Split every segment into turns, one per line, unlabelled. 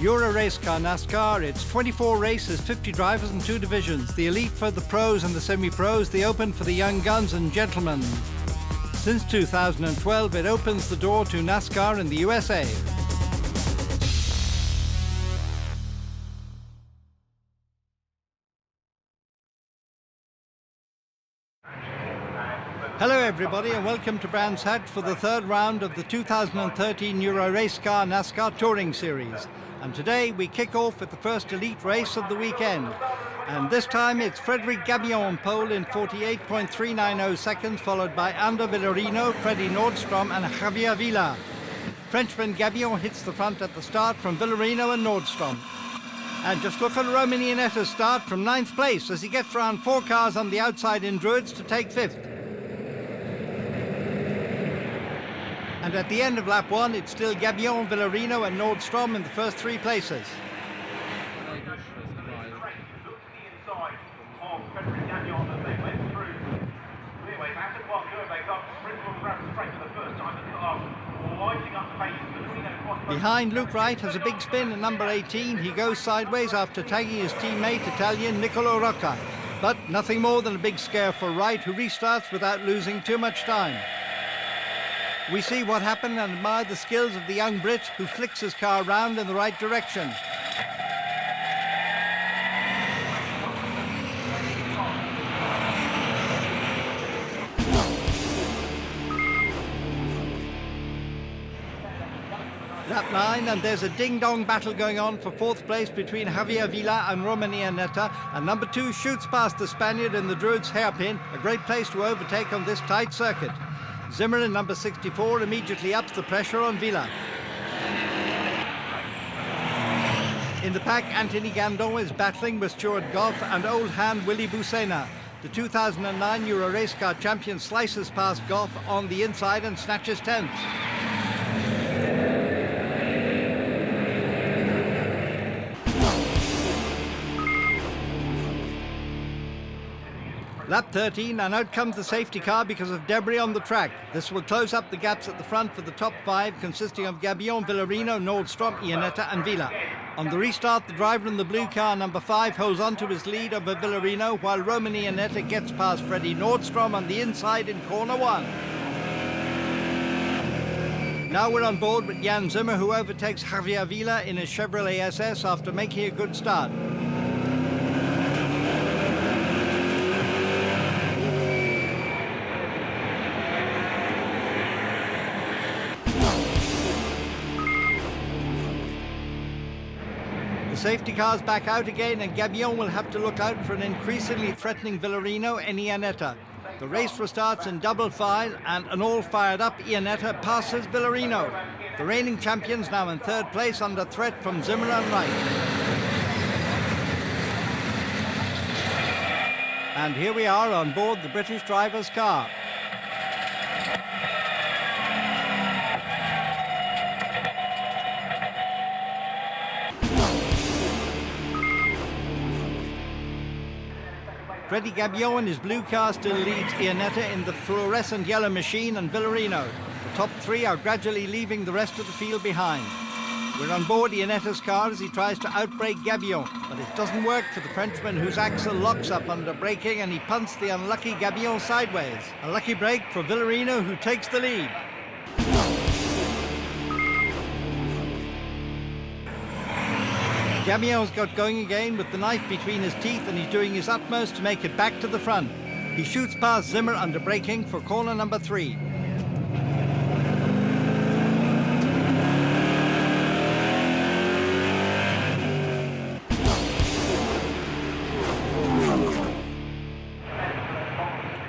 Euro-Racecar NASCAR, it's 24 races, 50 drivers and 2 divisions. The elite for the pros and the semi-pros, the open for the young guns and gentlemen. Since 2012, it opens the door to NASCAR in the USA. Hello everybody and welcome to Brands Hatch for the third round of the 2013 Euro-Racecar NASCAR Touring Series. And today we kick off with the first elite race of the weekend. And this time it's Frédéric Gabillon on pole in 48.390 seconds, followed by Ander Villarino, Freddie Nordstrom and Javier Villa. Frenchman Gabillon hits the front at the start from Villarino and Nordstrom. And just look at Romain Ionetta's start from 9th place as he gets around 4 cars on the outside in Druids to take 5th. And at the end of lap 1, it's still Gabillon, Villarino and Nordstrom in the first 3 places. Behind, Luke Wright has a big spin at number 18. He goes sideways after tagging his teammate, Italian Nicolo Rocca. But nothing more than a big scare for Wright, who restarts without losing too much time. We see what happened and admire the skills of the young Brit, who flicks his car round in the right direction. Lap 9, and there's a ding-dong battle going on for 4th place between Javier Villa and Romain Ionetta, and number 2 shoots past the Spaniard in the Druids hairpin, a great place to overtake on this tight circuit. Zimmer in number 64 immediately ups the pressure on Villa. In the pack, Anthony Gandon is battling with Stuart Goff and old hand Willy Bucena. The 2009 Euro-Racecar champion slices past Goff on the inside and snatches 10th. Lap 13, and out comes the safety car because of debris on the track. This will close up the gaps at the front for the top 5, consisting of Gabillon, Villarino, Nordstrom, Ionetta and Villa. On the restart, the driver in the blue car, number 5, holds on to his lead over Villarino, while Romain Ionetta gets past Freddie Nordstrom on the inside in corner 1. Now we're on board with Jan Zimmer, who overtakes Javier Villa in his Chevrolet SS after making a good start. The safety car's back out again, and Gabillon will have to look out for an increasingly threatening Villarino and Ionetta. The race restarts in double file, and an all-fired-up Ionetta passes Villarino. The reigning champions now in 3rd place under threat from Zimmer and Wright. And here we are on board the British driver's car. Freddie Gabillon in his blue car still leads Ionetta in the fluorescent yellow machine and Villarino. The top 3 are gradually leaving the rest of the field behind. We're on board Ionetta's car as he tries to outbrake Gabillon, but it doesn't work for the Frenchman, whose axle locks up under braking and he punts the unlucky Gabillon sideways. A lucky break for Villarino, who takes the lead. Gabillon's got going again with the knife between his teeth, and he's doing his utmost to make it back to the front. He shoots past Zimmer under braking for corner number 3.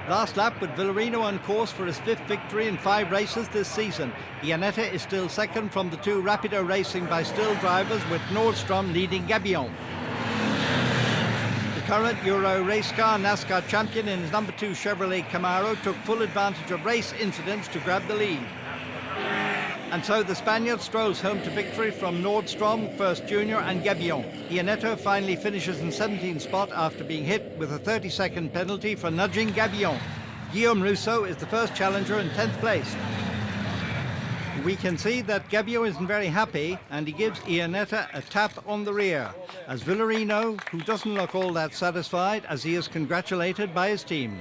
Last lap with Villarino on course for his 5th victory in 5 races this season. Ionetta is still 2nd from the 2 Rapido Racing by still drivers, with Nordstrom leading Gabillon. The current Euro-Racecar NASCAR champion in his number 2 Chevrolet Camaro took full advantage of race incidents to grab the lead. And so the Spaniard strolls home to victory from Nordstrom, First Junior and Gabillon. Ionetta finally finishes in 17th spot after being hit with a 30-second penalty for nudging Gabillon. Guillaume Rousseau is the first challenger in 10th place. We can see that Gabio isn't very happy, and he gives Iannetta a tap on the rear, as Villarino, who doesn't look all that satisfied, as he is congratulated by his team.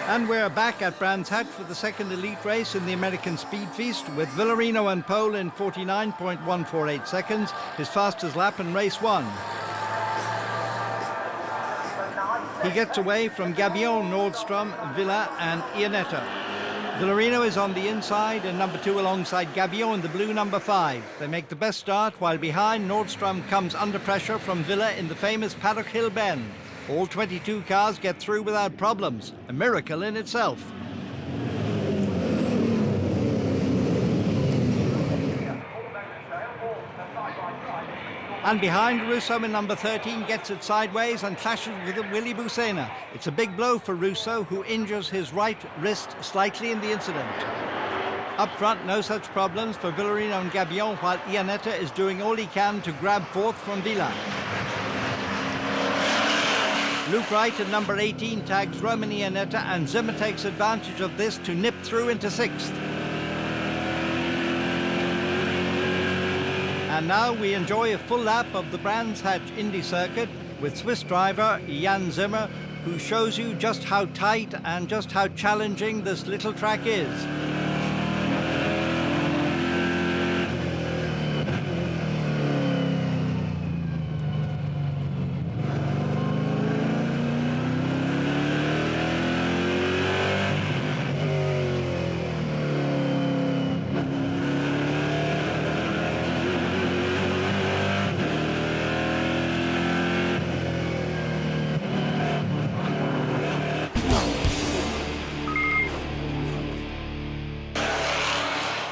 And we're back at Brands Hatch for the second elite race in the American Speed Feast, with Villarino on pole in 49.148 seconds, his fastest lap in race 1. He gets away from Gabio, Nordstrom, Villa and Iannetta. Villarino is on the inside in number 2 alongside Gabio in the blue number 5. They make the best start, while behind Nordstrom comes under pressure from Villa in the famous Paddock Hill Bend. All 22 cars get through without problems, a miracle in itself. And behind, Russo in number 13 gets it sideways and clashes with Willy Busena. It's a big blow for Russo, who injures his right wrist slightly in the incident. Up front, no such problems for Villarino and Gabio, while Iannetta is doing all he can to grab fourth from Villa. Luke Wright at number 18 tags Roman Iannetta, and Zimmer takes advantage of this to nip through into 6th. And now we enjoy a full lap of the Brands Hatch Indy circuit with Swiss driver Jan Zimmer, who shows you just how tight and just how challenging this little track is.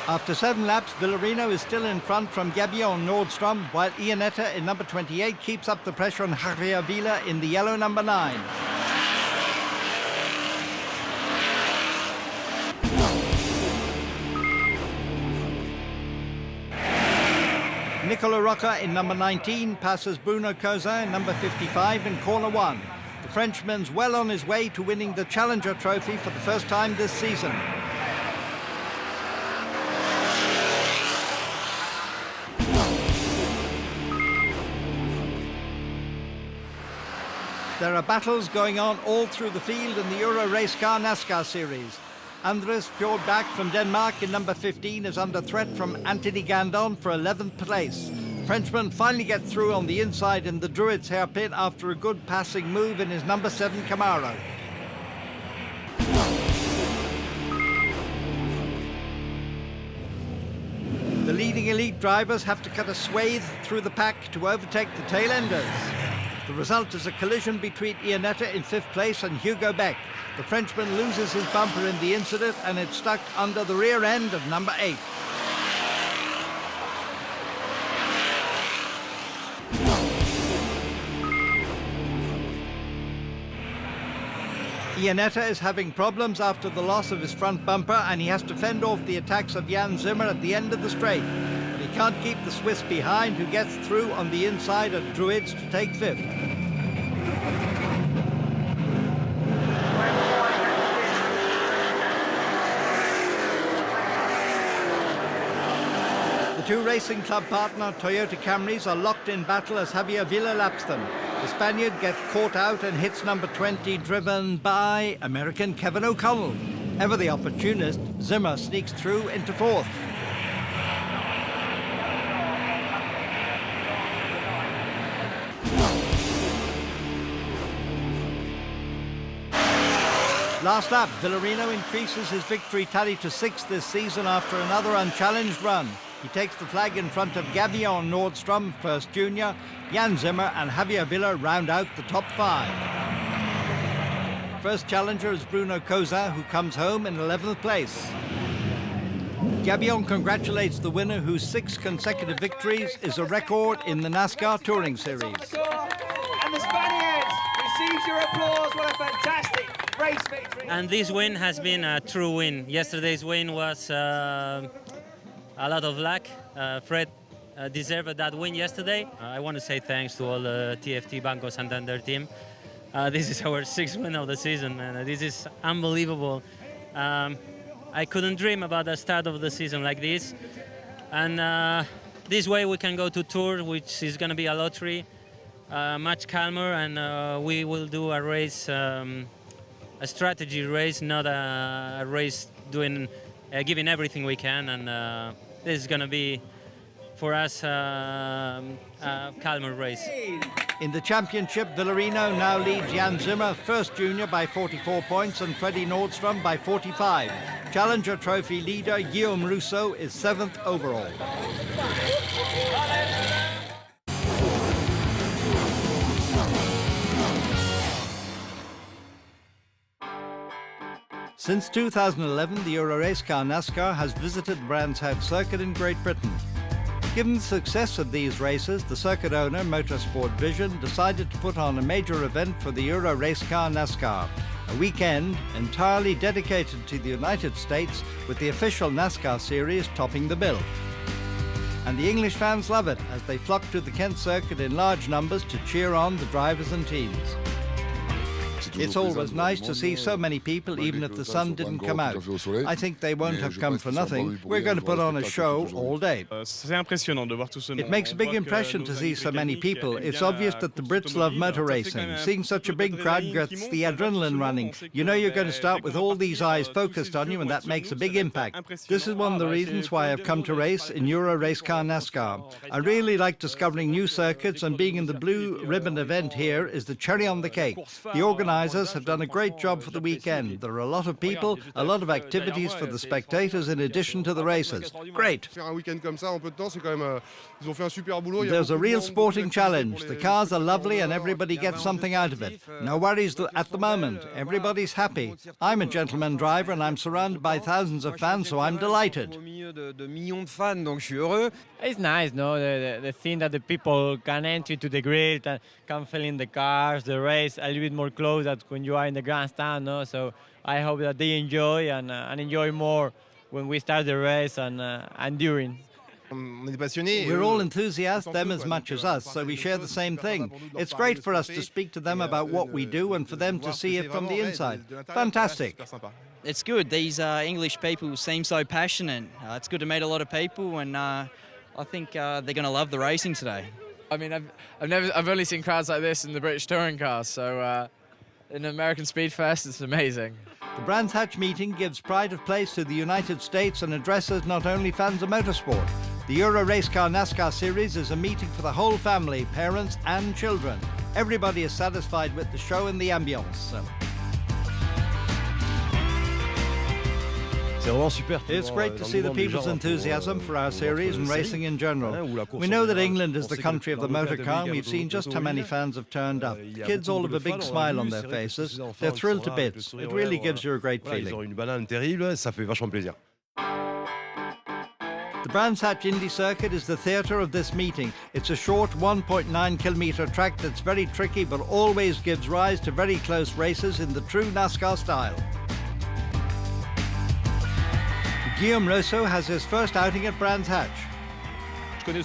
After 7 laps, Villarino is still in front from Gabio and Nordstrom, while Iannetta in number 28 keeps up the pressure on Javier Villa in the yellow number 9. Nicola Rocca in number 19 passes Bruno Cousin in number 55 in corner 1. The Frenchman's well on his way to winning the Challenger Trophy for the first time this season. There are battles going on all through the field in the Euro-Racecar NASCAR series. Andres Fjordbach from Denmark in number 15 is under threat from Anthony Gandon for 11th place. Frenchman finally gets through on the inside in the Druids hairpin after a good passing move in his number 7 Camaro. The leading elite drivers have to cut a swathe through the pack to overtake the tail-enders. The result is a collision between Iannetta in 5th place and Hugo Beck. The Frenchman loses his bumper in the incident, and it's stuck under the rear end of number 8. Iannetta is having problems after the loss of his front bumper, and he has to fend off the attacks of Jan Zimmer at the end of the straight. But he can't keep the Swiss behind, who gets through on the inside at Druids to take 5th. The two racing club partner Toyota Camrys are locked in battle as Javier Villa laps them. The Spaniard gets caught out and hits number 20, driven by American Kevin O'Connell. Ever the opportunist, Zimmer sneaks through into 4th. Last lap, Villarino increases his victory tally to 6th this season after another unchallenged run. He takes the flag in front of Gabio and Nordstrom, first junior. Jan Zimmer and Javier Villa round out the top 5. First challenger is Bruno Cousin, who comes home in 11th place. Gabio congratulates the winner, whose 6 consecutive victories is a record in the NASCAR Touring Series.
And the Spaniards receives your applause. What a fantastic race victory.
And this win has been a true win. Yesterday's win was a lot of luck. Fred deserved that win yesterday. I want to say thanks to all the TFT Banco Santander team. This is our 6th win of the season, and this is unbelievable. I couldn't dream about the start of the season like this. And this way we can go to Tour, which is going to be a lottery, much calmer, and we will do a race, a strategy race, not a race giving everything we can. And this is going to be, for us, a calmer race.
In the championship, Villarino now leads Jan Zimmer, first junior, by 44 points and Freddie Nordstrom by 45. Challenger Trophy leader Guillaume Rousseau is 7th overall. Since 2011, the Euro-Racecar NASCAR has visited Brands Hatch Circuit in Great Britain. Given the success of these races, the circuit owner, Motorsport Vision, decided to put on a major event for the Euro-Racecar NASCAR, a weekend entirely dedicated to the United States, with the official NASCAR series topping the bill. And the English fans love it, as they flock to the Kent circuit in large numbers to cheer on the drivers and teams. It's always nice to see so many people, even if the sun didn't come out. I think they won't have come for nothing. We're going to put on a show all day. It makes a big impression to see so many people. It's obvious that the Brits love motor racing. Seeing such a big crowd gets the adrenaline running. You know you're going to start with all these eyes focused on you, and that makes a big impact. This is one of the reasons why I've come to race in Euro-Racecar NASCAR. I really like discovering new circuits, and being in the blue ribbon event here is the cherry on the cake. The organisers have done a great job for the weekend. There are a lot of people, a lot of activities for the spectators in addition to the races. Great. There's a real sporting challenge. The cars are lovely and everybody gets something out of it. No worries at the moment. Everybody's happy. I'm a gentleman driver and I'm surrounded by thousands of fans, so I'm delighted.
It's nice, no? The thing that the people can enter to the grid and can feel in the cars, the race a little bit more close than when you are in the grandstand, no? So I hope that they enjoy and enjoy more when we start the race and during.
We're all enthusiasts, them as much as us, so we share the same thing. It's great for us to speak to them about what we do and for them to see it from the inside. Fantastic.
It's good. These English people seem so passionate. It's good to meet a lot of people, and I think they're going to love the racing today.
I mean, I've only seen crowds like this in the British touring cars, so in American Speed Fest, it's amazing.
The Brands Hatch meeting gives pride of place to the United States and addresses not only fans of motorsport. The Euro-Racecar NASCAR series is a meeting for the whole family, parents and children. Everybody is satisfied with the show and the ambience. It's great to see the people's enthusiasm for our series and racing in general. We know that England is the country of the motor car, and we've seen just how many fans have turned up. Kids all have a big smile on their faces. They're thrilled to bits. It really gives you a great feeling. The Brands Hatch Indy Circuit is the theatre of this meeting. It's a short 1.9-kilometre track that's very tricky but always gives rise to very close races in the true NASCAR style. Guillaume Rousseau has his first outing at Brands Hatch.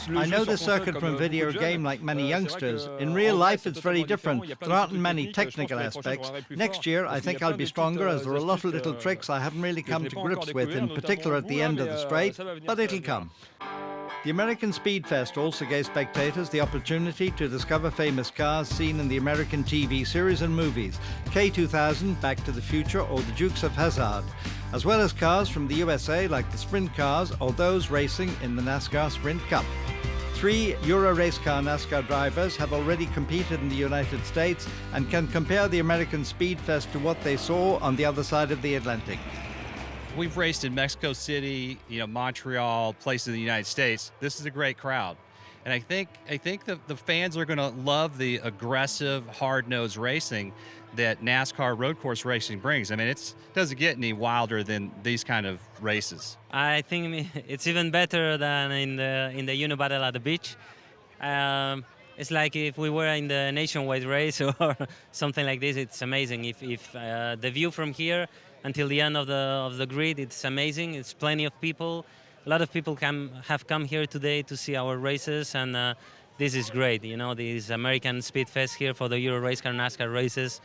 I know this circuit from a video game like many youngsters. In real life it's very different. There aren't many technical aspects. Next year I think I'll be stronger, as there are a lot of little tricks I haven't really come to grips with, in particular at the end of the straight, but it'll come. The American Speed Fest also gave spectators the opportunity to discover famous cars seen in the American TV series and movies, K2000, Back to the Future, or the Dukes of Hazzard, as well as cars from the USA like the sprint cars or those racing in the NASCAR Sprint Cup. 3 Euro-Racecar NASCAR drivers have already competed in the United States and can compare the American Speed Fest to what they saw on the other side of the Atlantic.
We've raced in Mexico City, Montreal, places in the United States. This is a great crowd. And I think the fans are going to love the aggressive, hard-nosed racing that NASCAR road course racing brings. I mean, it doesn't get any wilder than these kind of races.
I think it's even better than in the Unibattle at the beach. It's like if we were in the nationwide race or something like this. It's amazing. If the view from here until the end of the grid, it's amazing. It's plenty of people. A lot of people have come here today to see our races, and this is great. You know, this American Speed Fest here for the Euro-Racecar NASCAR races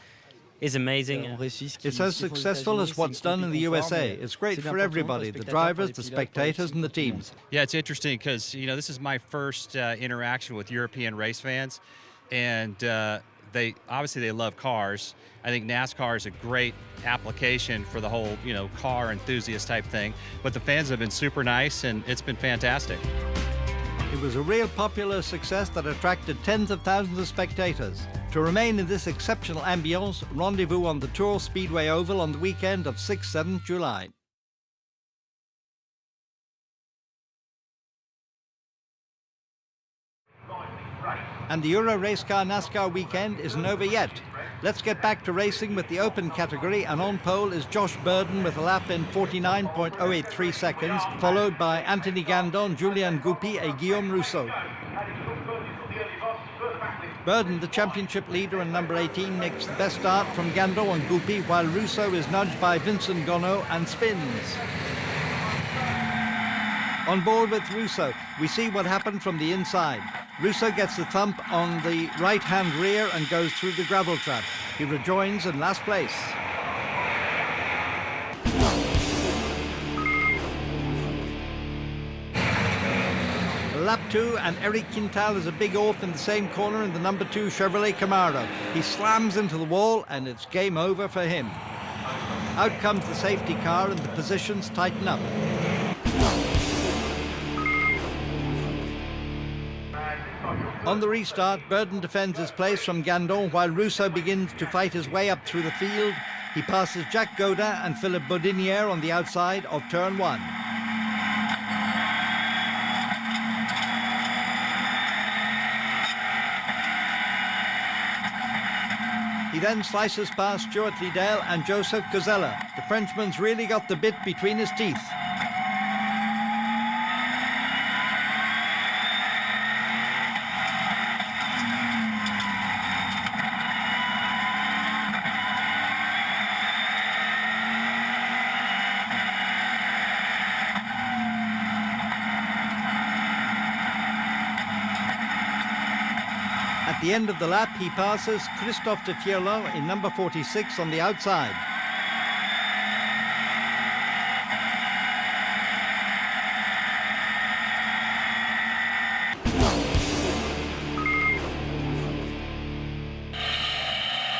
is amazing.
It's as successful as what's done in the USA. It's great for everybody, the drivers, the spectators and the teams.
Yeah, it's interesting because, you know, this is my first interaction with European race fans, and they love cars. I think NASCAR is a great application for the whole, you know, car enthusiast type thing, but the fans have been super nice and it's been fantastic.
It was a real popular success that attracted tens of thousands of spectators. To remain in this exceptional ambience, rendezvous on the Tour Speedway Oval on the weekend of 6-7 July. And the Euro-Racecar NASCAR weekend isn't over yet. Let's get back to racing with the open category, and on pole is Josh Burden with a lap in 49.083 seconds, followed by Anthony Gandon, Julien Goupy and Guillaume Rousseau. Burden, the championship leader and number 18, makes the best start from Gandon and Goupy, while Rousseau is nudged by Vincent Gonneau and spins. On board with Rousseau, we see what happened from the inside. Rousseau gets the thump on the right-hand rear and goes through the gravel trap. He rejoins in last place. Lap 2, and Eric Quintal is a big off in the same corner in the number 2 Chevrolet Camaro. He slams into the wall and it's game over for him. Out comes the safety car and the positions tighten up. On the restart, Burden defends his place from Gandon while Rousseau begins to fight his way up through the field. He passes Jacques Gaudin and Philippe Baudinière on the outside of turn 1. He then slices past Stuart Liddell and Joseph Cozella. The Frenchman's really got the bit between his teeth. At the end of the lap, he passes Christophe de Fierlot in number 46 on the outside.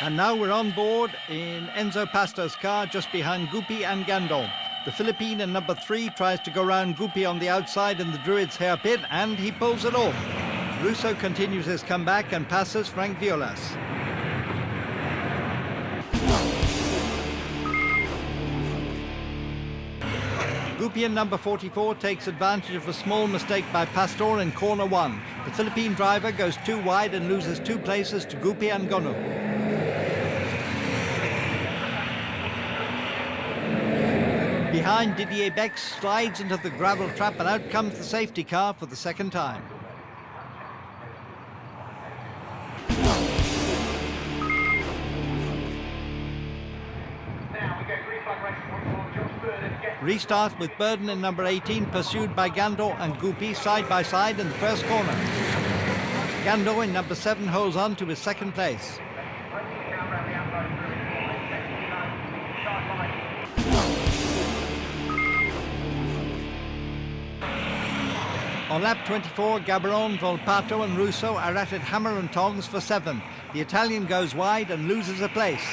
And now we're on board in Enzo Pasto's car just behind Goupy and Gandon. The Philippine in number 3 tries to go round Goupy on the outside in the Druid's hairpin, and he pulls it off. Rousseau continues his comeback and passes Frank Violas. Goupy in number 44 takes advantage of a small mistake by Pastor in corner 1. The Philippine driver goes too wide and loses 2 places to Goupy and Gonneau. Behind, Didier Bex slides into the gravel trap and out comes the safety car for the second time. Restart with Burden in number 18, pursued by Gandon and Goupy side by side in the first corner. Gandon in number 7 holds on to his second place. On lap 24, Gabaron, Volpato and Rousseau are at it hammer and tongs for 7th. The Italian goes wide and loses a place.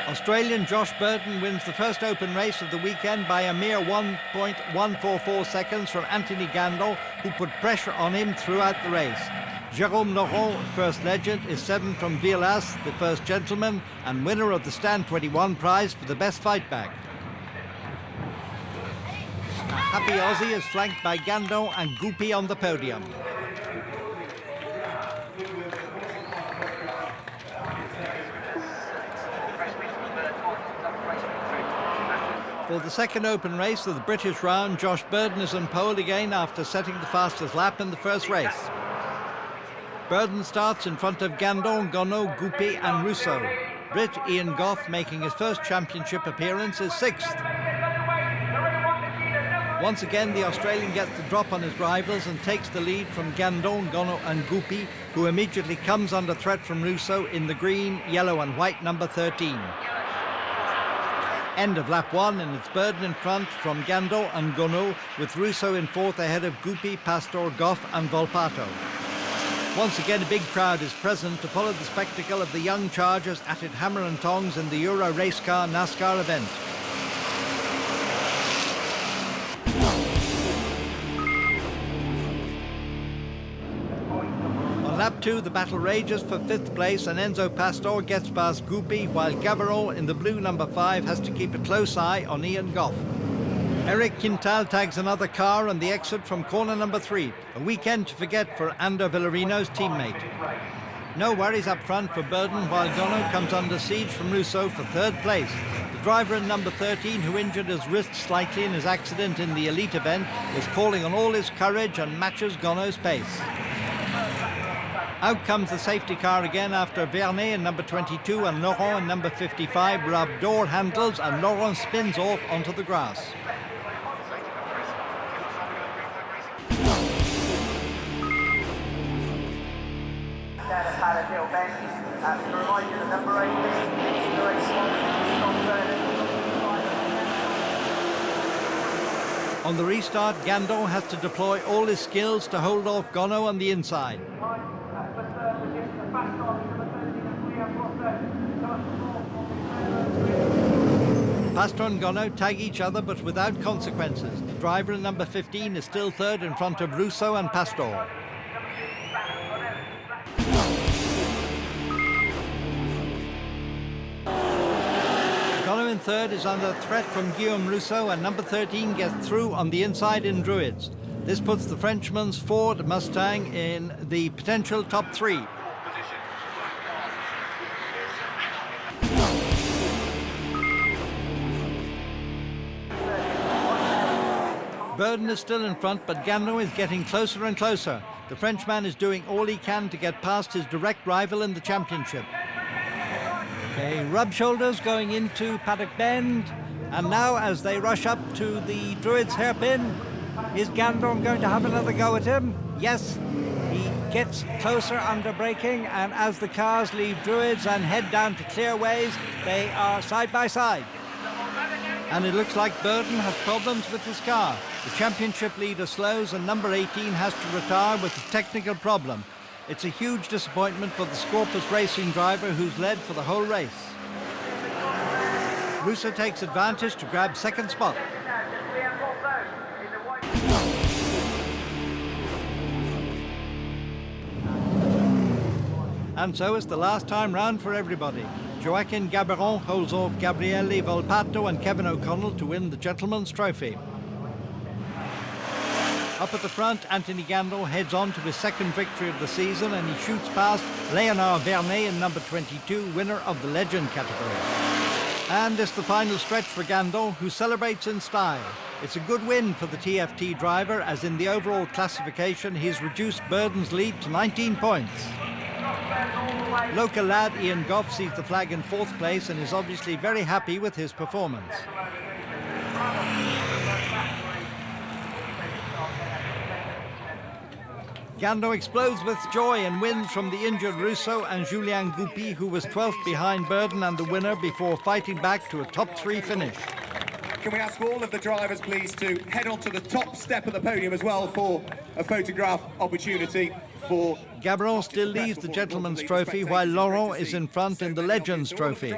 Australian Josh Burden wins the first open race of the weekend by a mere 1.144 seconds from Anthony Gandon, who put pressure on him throughout the race. Jérôme Laurent, first legend, is 7th from Violas, the first gentleman, and winner of the Stand 21 prize for the best fight back. Happy Aussie is flanked by Gandon and Goupy on the podium. For the second open race of the British round, Josh Burden is on pole again after setting the fastest lap in the first race. Burden starts in front of Gandon, Gonneau, Goupy and Rousseau. Brit Ian Goff, making his first championship appearance, is 6th. Once again, the Australian gets the drop on his rivals and takes the lead from Gandon, Gonneau and Goupy, who immediately comes under threat from Rousseau in the green, yellow and white number 13. End of lap 1, and it's Burden in front from Gandon and Gonneau, with Rousseau in 4th ahead of Goupy, Pastor, Goff and Volpato. Once again, a big crowd is present to follow the spectacle of the young chargers at it hammer and tongs in the Euro-Racecar NASCAR event. On lap 2, the battle rages for 5th place, and Enzo Pastor gets past Goupy, while Gabaron in the blue number 5 has to keep a close eye on Ian Goff. Eric Quintal tags another car on the exit from corner number 3, a weekend to forget for Ander Villarino's teammate. No worries up front for Burden, while Gonneau comes under siege from Rousseau for 3rd place. The driver in number 13, who injured his wrist slightly in his accident in the elite event, is calling on all his courage and matches Gonneau's pace. Out comes the safety car again after Vernet in number 22 and Laurent in number 55 rub door handles, and Laurent spins off onto the grass. On the restart, Gandon has to deploy all his skills to hold off Gonneau on the inside. Pastor and Gonneau tag each other, but without consequences. The driver in number 15 is still 3rd in front of Rousseau and Pastor. Gonneau in 3rd is under threat from Guillaume Rousseau, and number 13 gets through on the inside in Druids. This puts the Frenchman's Ford Mustang in the potential top 3. Burden is still in front, but Gandon is getting closer and closer. The Frenchman is doing all he can to get past his direct rival in the championship. Okay, rub shoulders going into Paddock Bend, and now as they rush up to the Druids hairpin, is Gandon going to have another go at him? Yes, he gets closer under braking, and as the cars leave Druids and head down to Clearways, they are side by side. And it looks like Burden has problems with his car. The championship leader slows, and number 18 has to retire with a technical problem. It's a huge disappointment for the Scorpus Racing driver, who's led for the whole race. Rousseau takes advantage to grab 2nd spot. And so it's the last time round for everybody. Joaquin Gabaron holds off Gabriele Volpato and Kevin O'Connell to win the Gentleman's Trophy. Up at the front, Anthony Gandon heads on to his 2nd victory of the season, and he shoots past Léonard Vernet in number 22, winner of the Legend category. And it's the final stretch for Gandon, who celebrates in style. It's a good win for the TFT driver, as in the overall classification he's reduced Burden's lead to 19 points. Local lad Ian Goff sees the flag in 4th place and is obviously very happy with his performance. Gandon explodes with joy and wins from the injured Rousseau and Julien Goupy, who was 12th behind Burden and the winner, before fighting back to a top 3 finish.
Can we ask all of the drivers, please, to head on to the top step of the podium as well for a photograph opportunity for...
Gabaron still leads the Gentleman's Trophy, while Laurent is in front in the Legends Trophy.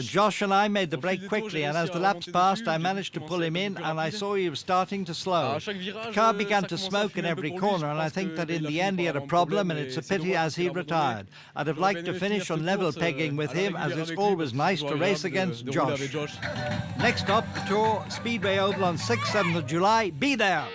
Josh and I made the break quickly, and as the laps passed, I managed to pull him in, and I saw he was starting to slow. The car began to smoke in every corner, and I think that in the end he had a problem, and it's a pity as he retired. I'd have liked to finish on level pegging with him, as it's always nice to race against Josh. Next up, Tour Speedway Oval on 6th, 7th of July. Be there!